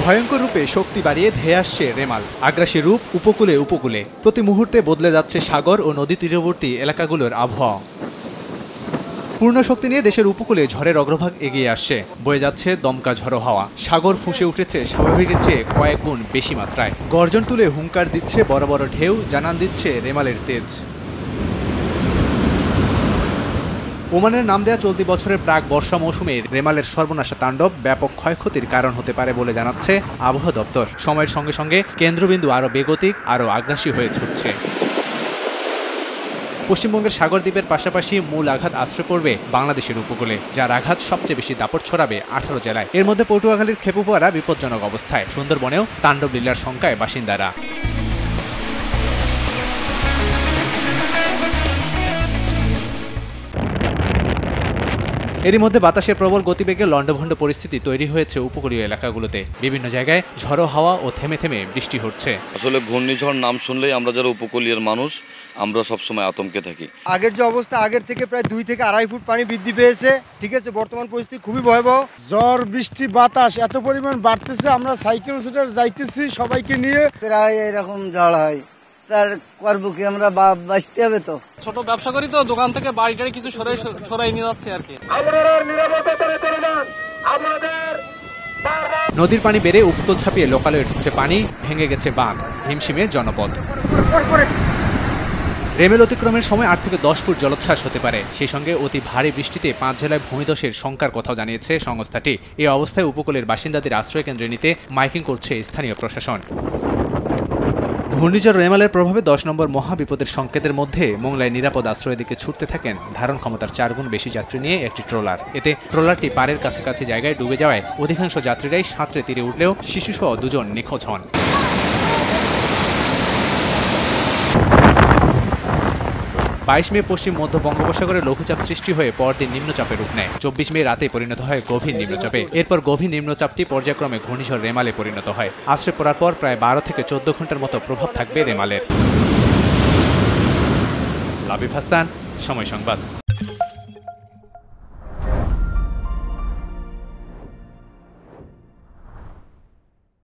ভয়ঙ্কর রূপে শক্তি বাড়িয়ে ধেয়ে আসছে রেমাল। আগ্রাসী রূপ উপকূলে উপকূলে। প্রতি মুহূর্তে বদলে যাচ্ছে সাগর ও নদী তীরবর্তী এলাকাগুলোর আবহাওয়া। পূর্ণ শক্তি নিয়ে দেশের উপকূলে ঝড়ের অগ্রভাগ এগিয়ে আসছে। বয়ে যাচ্ছে দমকা ঝড়ো হাওয়া। সাগর ফুঁসে উঠেছে স্বাভাবিকের চেয়ে কয়েক গুণ বেশি মাত্রায়। গর্জন তুলে হুঙ্কার দিচ্ছে বড় বড় ঢেউ, জানান দিচ্ছে রেমালের তেজ। ওমানের নাম দেয়া চলতি বছরের প্রাক বর্ষা মৌসুমে রেমালের সর্বনাশা তাণ্ডব ব্যাপক ক্ষয়ক্ষতির কারণ হতে পারে বলে জানাচ্ছে আবহাওয়া দপ্তর। সময়ের সঙ্গে সঙ্গে কেন্দ্রবিন্দু আরও বেগতিক, আরও আগ্রাসী হয়ে ছুটছে। পশ্চিমবঙ্গের সাগর দ্বীপের পাশাপাশি মূল আঘাত আশ্রয় পড়বে বাংলাদেশের উপকূলে, যার আঘাত সবচেয়ে বেশি দাপট ছড়াবে 18 জেলায়। এর মধ্যে পটুয়াখালীর খেপুপাড়া বিপজ্জনক অবস্থায়, সুন্দরবনেও তাণ্ডব লীলার শঙ্কায় বাসিন্দারা। এরই মধ্যে বাতাসের প্রবল গতিবেগে লন্ডভন্ড পরিস্থিতি তৈরি হয়েছে উপকূলীয় এলাকাগুলোতে। বিভিন্ন জায়গায় ঝড়ো হাওয়া ও থেমে থেমে বৃষ্টি হচ্ছে। আসলে ঘূর্ণিঝড় নাম শুনলেই আমরা যারা উপকূলীয় মানুষ আমরা সবসময় আতঙ্কে থাকি। আগের যে অবস্থা, আগের থেকে প্রায় 2 থেকে 2.5 ফুট পানি বৃদ্ধি পেয়েছে। ঠিক আছে, বর্তমান পরিস্থিতি খুবই ভয়াবহ। ঝড় বৃষ্টি বাতাস এত পরিমাণ বাড়তেছে, আমরা সাইকেল সেটার যাইতেছি সবাইকে নিয়ে। প্রায় এরকম ঝড় হয়, তার করবো কি, আমরা বাঁচতে হবে তো। ছোট ব্যবসা করি তো, দোকান থেকে বাড়িটারি কিছু সরাই নিয়ে যাচ্ছে আর কি। নদীর পানি বেড়ে উপকূল ছাপিয়ে লোকালয়ে ঢুকছে পানি, ভেঙে গেছে বাঁধ, হিমশিমে জনপদ। রেমেল অতিক্রমের সময় 8 থেকে 10 ফুট জলোচ্ছ্বাস হতে পারে। সেই সঙ্গে অতি ভারী বৃষ্টিতে 5 জেলায় ভূমিধসের শঙ্কার কথাও জানিয়েছে সংস্থাটি। এই অবস্থায় উপকূলের বাসিন্দাদের আশ্রয় কেন্দ্রে নিতে মাইকিং করছে স্থানীয় প্রশাসন। ঘূর্ণিঝড় রেমালের প্রভাবে 10 নম্বর মহাবিপদের সংকেতের মধ্যে মোংলায় নিরাপদ আশ্রয়ের দিকে ছুটতে থাকেন ধারণ ক্ষমতার 4 গুণ বেশি যাত্রী নিয়ে একটি ট্রলার। এতে ট্রলারটি পাড়ের কাছাকাছি জায়গায় ডুবে যাওয়ায় অধিকাংশ যাত্রীরাই সাঁতরে তীরে উঠলেও শিশুসহ 2 জন নিখোঁজ হন। 22 মে পশ্চিম মধ্য বঙ্গোপসাগরে লঘুচাপ সৃষ্টি হয়ে পরদিন নিম্নচাপে রূপ নেয়। 24 মে রাতে পরিণত হয় গভীর নিম্নচাপে। এরপর গভীর নিম্নচাপটি পর্যায়ক্রমে ঘূর্ণিঝড় রেমালে পরিণত হয়। আশ্রয় পড়ার পর প্রায় 12 থেকে 14 ঘন্টার মতো প্রভাব থাকবে রেমালের। লাবিব হাসান, সময় সংবাদ।